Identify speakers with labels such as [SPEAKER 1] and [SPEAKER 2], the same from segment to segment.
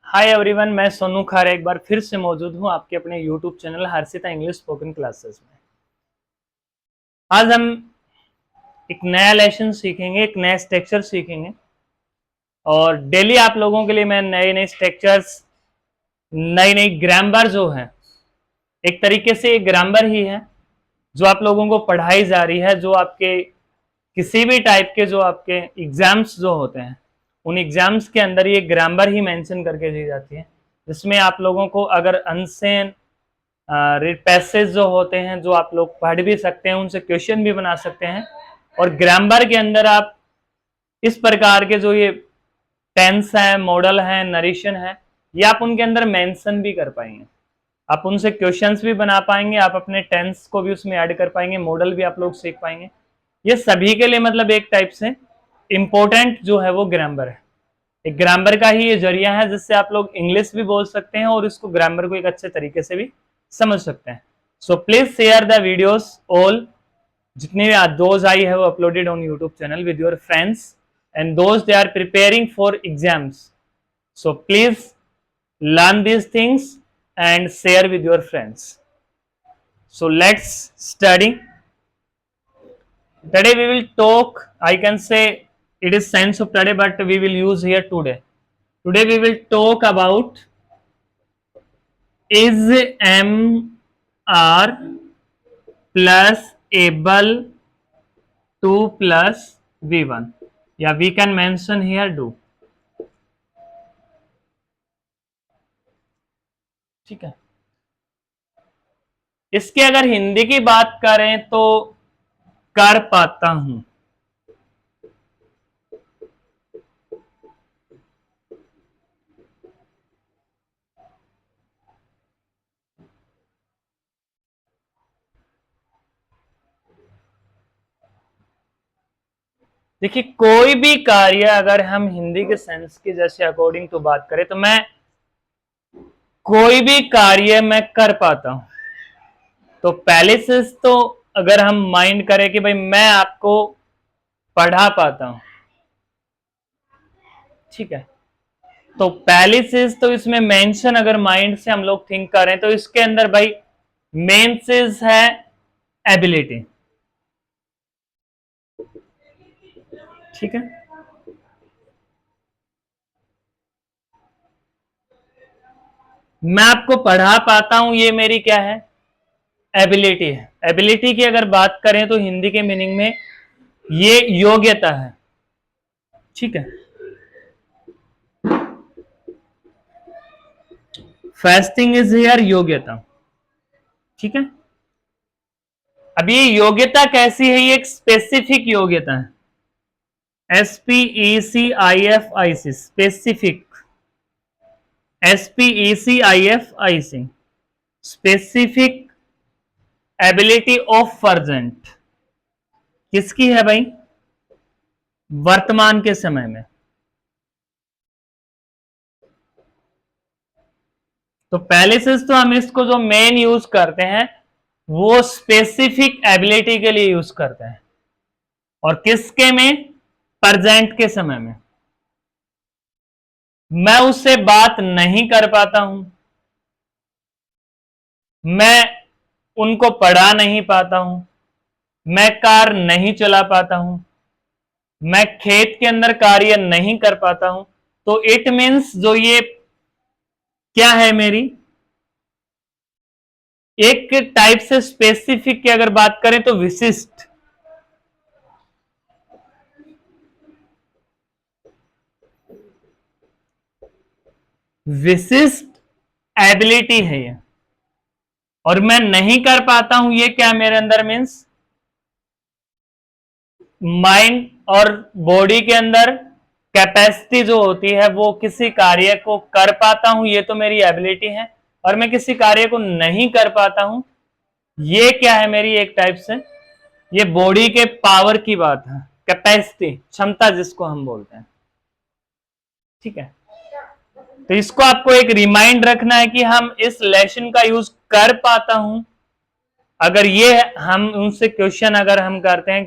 [SPEAKER 1] Hi everyone, मैं सोनू खारे एक बार फिर से मौजूद हूं आपके अपने YouTube channel Harshita English spoken classes में। आज हम एक नया लेसन सीखेंगे, एक नया स्ट्रक्चर सीखेंगे और डेली आप लोगों के लिए मैं नए नए स्ट्रक्चर्स, नई नई ग्रामर जो है, एक तरीके से एक ग्रामर ही है जो आप लोगों को पढ़ाई जा रही है, जो आपके किसी भी टाइप के जो आपके एग्जाम्स जो होते हैं उन एग्जाम्स के अंदर ये ग्रामर ही मेंशन करके दी जाती है, जिसमें आप लोगों को अगर अनसेन पैसेज जो होते हैं जो आप लोग पढ़ भी सकते हैं, उनसे क्वेश्चन भी बना सकते हैं। और ग्रामर के अंदर आप इस प्रकार के जो ये टेंस है, मॉडल है, नरेशन है, ये आप उनके अंदर मेंशन भी कर पाएंगे। आप उनसे क्वेश्चंस भी बना पाएंगे, आप अपने टेंस को भी उसमें ऐड कर पाएंगे, मॉडल भी आप लोग सीख पाएंगे। ये सभी के लिए मतलब एक टाइप से इंपॉर्टेंट जो है वो ग्रामर है। एक ग्रामर का ही ये जरिया है जिससे आप लोग इंग्लिश भी बोल सकते हैं और इसको ग्रामर को एक अच्छे तरीके से भी समझ सकते हैं। So please share the videos all, जितने भी those I have uploaded on YouTube channel with your friends and those they are preparing for exams. So please learn these things and share with your friends. So let's study. Today we will talk, I can say it is science of today, but we will use here today. Today we will talk about is MR plus able to plus V1, या we can mention here do. ठीक है, इसके अगर हिंदी की बात करें तो कर पाता हूं। देखिए, कोई भी कार्य अगर हम हिंदी के सेंस की जैसे अकॉर्डिंग टू बात करें तो मैं कोई भी कार्य मैं कर पाता हूं। तो पहले से तो अगर हम माइंड करें कि भाई मैं आपको पढ़ा पाता हूं, ठीक है, तो पहली चीज तो इसमें मेंशन अगर माइंड से हम लोग थिंक करें तो इसके अंदर भाई मेन चीज है एबिलिटी। ठीक है, मैं आपको पढ़ा पाता हूं, ये मेरी क्या है, एबिलिटी है। एबिलिटी की अगर बात करें तो हिंदी के मीनिंग में ये योग्यता है। ठीक है, फास्टिंग इज हियर योग्यता। ठीक है, अब ये योग्यता कैसी है, ये एक स्पेसिफिक योग्यता है। SPECIFIC, specific, SPECIFIC, specific ability of present. किसकी है भाई, वर्तमान के समय में। तो पहले से तो हम इसको जो मेन यूज करते हैं वो स्पेसिफिक एबिलिटी के लिए यूज करते हैं, और किसके में, प्रेजेंट के समय में। मैं उससे बात नहीं कर पाता हूं, मैं उनको पढ़ा नहीं पाता हूं, मैं कार नहीं चला पाता हूं, मैं खेत के अंदर कार्य नहीं कर पाता हूं। तो इट मीन्स जो ये क्या है, मेरी एक टाइप से स्पेसिफिक की अगर बात करें तो विशिष्ट, विशिष्ट एबिलिटी है ये। और मैं नहीं कर पाता हूं, ये क्या मेरे अंदर मीन्स माइंड और बॉडी के अंदर कैपेसिटी जो होती है वो किसी कार्य को कर पाता हूं, ये तो मेरी एबिलिटी है। और मैं किसी कार्य को नहीं कर पाता हूं, ये क्या है, मेरी एक टाइप से ये बॉडी के पावर की बात है, कैपेसिटी, क्षमता जिसको हम बोलते हैं। ठीक है, तो इसको आपको एक रिमाइंड रखना है कि हम इस लेसन का यूज कर पाता हूं। अगर ये हम उनसे क्वेश्चन अगर हम करते हैं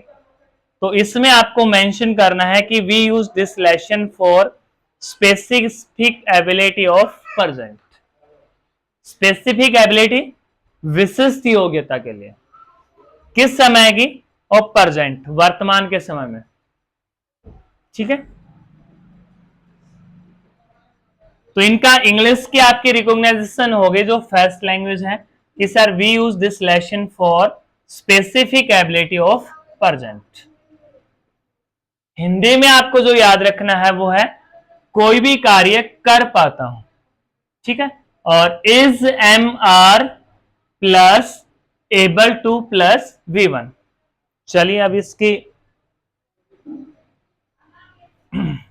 [SPEAKER 1] तो इसमें आपको मेंशन करना है कि we use this lesson for specific ability of present, specific ability विशिष्ट योग्यता के लिए, किस समय की, और प्रेजेंट वर्तमान के समय में, ठीक है। तो इनका इंग्लिश की आपकी रिकॉग्नाइजेशन हो गई जो फर्स्ट लैंग्वेज है कि sir we use this lesson for specific ability of present. Hindi में आपको जो याद रखना है वो है कोई भी कार्य कर पाता हूं, ठीक है। और is am are plus able to plus V1। चलिए अब इसकी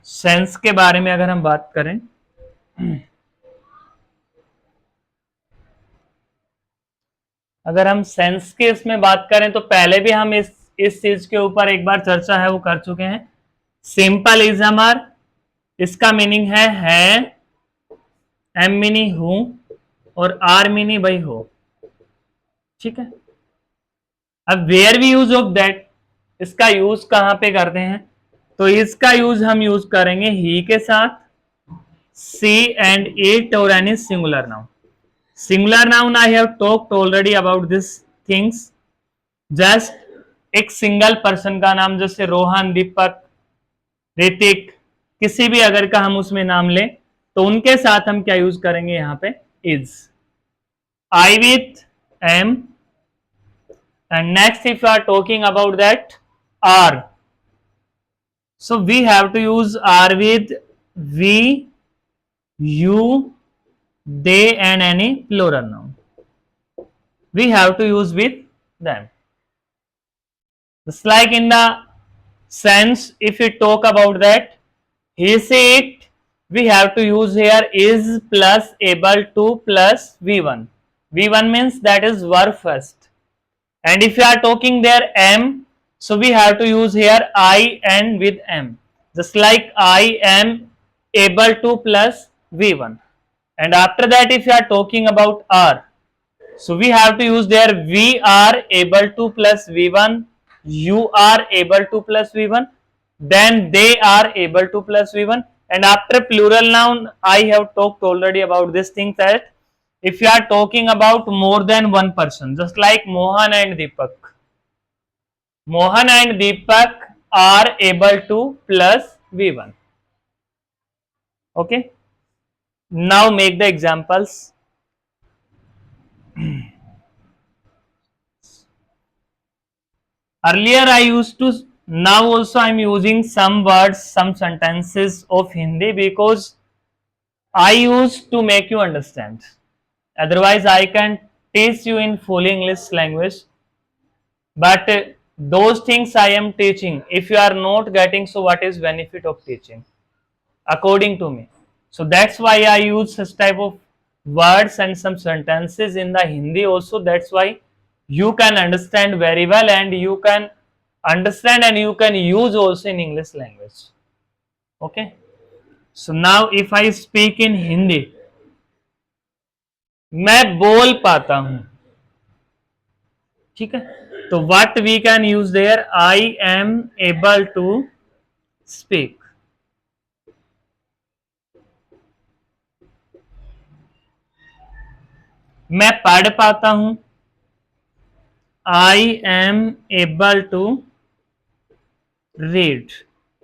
[SPEAKER 1] सेंस के बारे में अगर हम बात करें, अगर हम सेंस के इसमें बात करें तो पहले भी हम इस चीज के ऊपर एक बार चर्चा है वो कर चुके हैं। सिंपल इज एम आर, इसका मीनिंग है, एम मीनी हूं और आर मीनी भाई हो, ठीक है। अब where we use of that, इसका यूज कहां पे करते हैं, तो इसका यूज हम यूज करेंगे ही के साथ, सी एंड इट और any singular noun. Singular noun I have talked already about this things, just एक सिंगल पर्सन का नाम, जैसे रोहन, दीपक, ऋतिक, किसी भी अगर का हम उसमें नाम लें तो उनके साथ हम क्या यूज करेंगे यहां पे, is. I with am, and next if you are talking about that are, so we have to use are with we, you, they and any plural noun, we have to use with them. Just like in the sense if we talk about that he, say, it, we have to use here is plus able to plus V1. V1 means that is verb first. And if you are talking there am, so we have to use here I and with am, just like I am able to plus V1. And after that if you are talking about are, so we have to use there we are able to plus V1, you are able to plus V1, then they are able to plus V1. And after plural noun I have talked already about this thing, that if you are talking about more than one person, just like Mohan and Deepak, Mohan and Deepak are able to plus V1. Okay, now make the examples. Earlier I used to, now also I am using some words, some sentences of Hindi because I used to make you understand. Otherwise I can teach you in full English language, but those things I am teaching, if you are not getting, so what is benefit of teaching according to me? So that's why I use such type of words and some sentences in the Hindi also, that's why you can understand very well and you can understand and you can use also in English language. Okay, so now if I speak in Hindi, मैं बोल पाता हूं, ठीक है। तो what we can use there, I am able to speak, मैं पढ़ पाता हूं, I am able to read,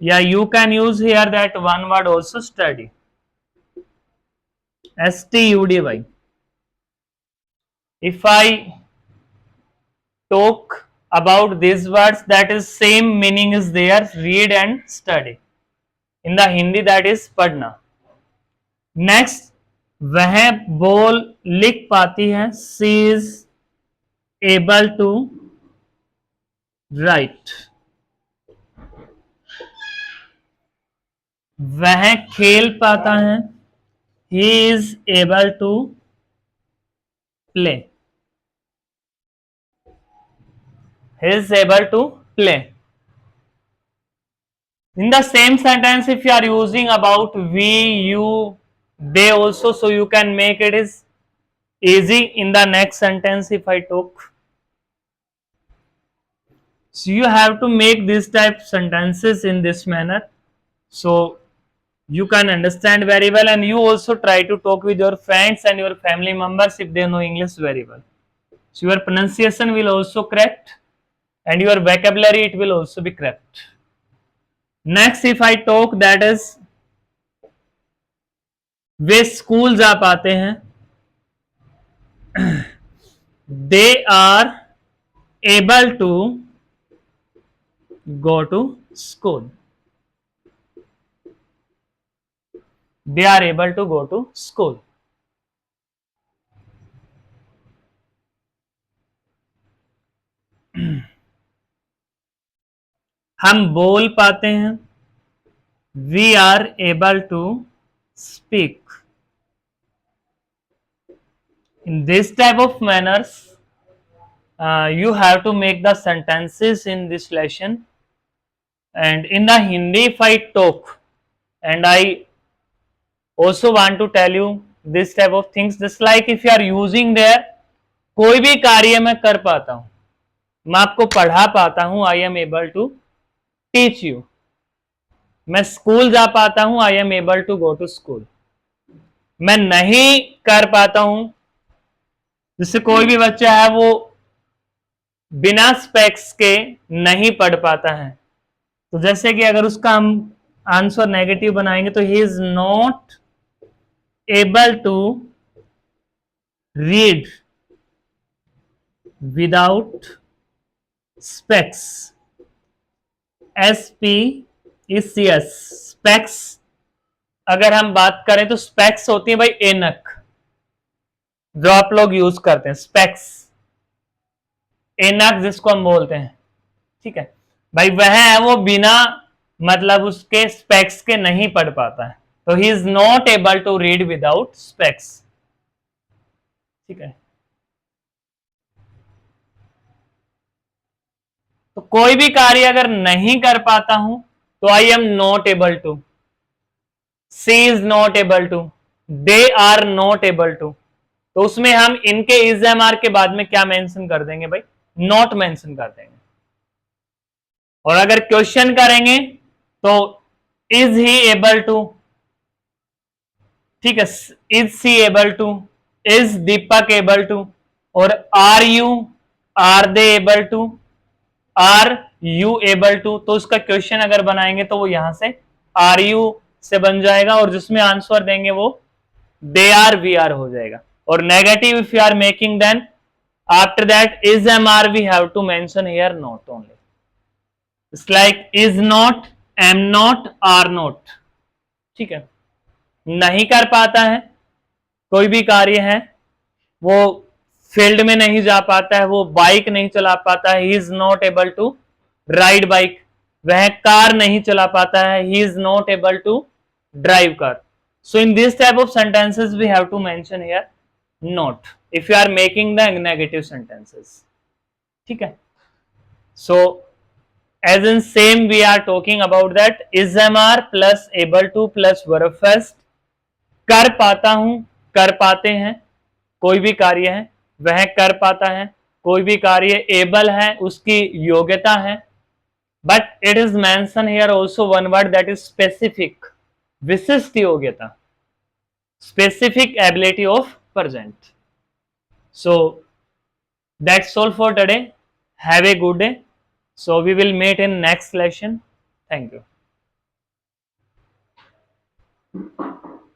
[SPEAKER 1] या you can use here that one word also, study, STUDY. If I talk about these words, that is same meaning is there, read and study. In the Hindi that is पढ़ना. Next, वह बोल लिख पाती है, she is able to write. वह खेल पाता है, he is able to play. He is able to play. In the same sentence, if you are using about we, you, they also, so you can make it is easy in the next sentence if I talk. So you have to make this type sentences in this manner. So you can understand very well, and you also try to talk with your friends and your family members if they know English very well. So your pronunciation will also correct and your vocabulary it will also be correct. Next, if I talk, that is way school जा पाते हैं, they are able to go to school. They are able to go to school. हम बोल पाते हैं, we are able to speak. In this type of manners, you have to make the sentences in this lesson. And in the Hindi, if I talk, and I also want to tell you this type of things, just like if you are using there, कोई भी कार्य मैं कर पाता हूं, मैं आपको पढ़ा पाता हूं, I am able to teach you. मैं स्कूल जा पाता हूं, I am able to go to school. मैं नहीं कर पाता हूं, जिससे कोई भी बच्चा है वो बिना स्पेक्स के नहीं पढ़ पाता है. तो जैसे कि अगर उसका हम आंसर नेगेटिव बनाएंगे तो he is not able to read without specs. SPECS specs. अगर हम बात करें तो स्पेक्स होती है भाई ऐनक, जो आप लोग यूज करते हैं. स्पेक्स ऐनक जिसको हम बोलते हैं, ठीक है भाई, वह है वो बिना मतलब उसके स्पेक्स के नहीं पढ़ पाता है. तो he is not able to read without specs. ठीक है. तो कोई भी कार्य अगर नहीं कर पाता हूं तो I am not able to. She is not able to, they are not able to. तो उसमें हम इनके इज एम आर के बाद में क्या मेंशन कर देंगे भाई, नॉट मेंशन कर देंगे. और अगर क्वेश्चन करेंगे तो इज ही एबल टू, ठीक है, is she able to, is Deepak able to, और are you, are they able to, are you able to. तो उसका क्वेश्चन अगर बनाएंगे तो वो यहां से आर यू से बन जाएगा, और जिसमें आंसर देंगे वो दे आर वी आर हो जाएगा. और negative if you are making, then after that is am are we have to mention here not only. It's like is not, am not, are not. ठीक है. नहीं कर पाता है, कोई भी कार्य है, वो फील्ड में नहीं जा पाता है, वो बाइक नहीं चला पाता है, he is not able to ride bike. वह कार नहीं चला पाता है, he is not able to drive car. So in this type of sentences we have to mention here not if you are making the negative sentences. ठीक है. सो as in same we are talking about that is mr plus able to plus verb first. कर पाता हूं, कर पाते हैं, कोई भी कार्य है वह कर पाता है, कोई भी कार्य एबल है, उसकी योग्यता है. But it is mention here also one word that is specific, विशिष्ट योग्यता, specific ability of present. So that's all for today. Have a good day. So we will meet in next lesson. Thank you.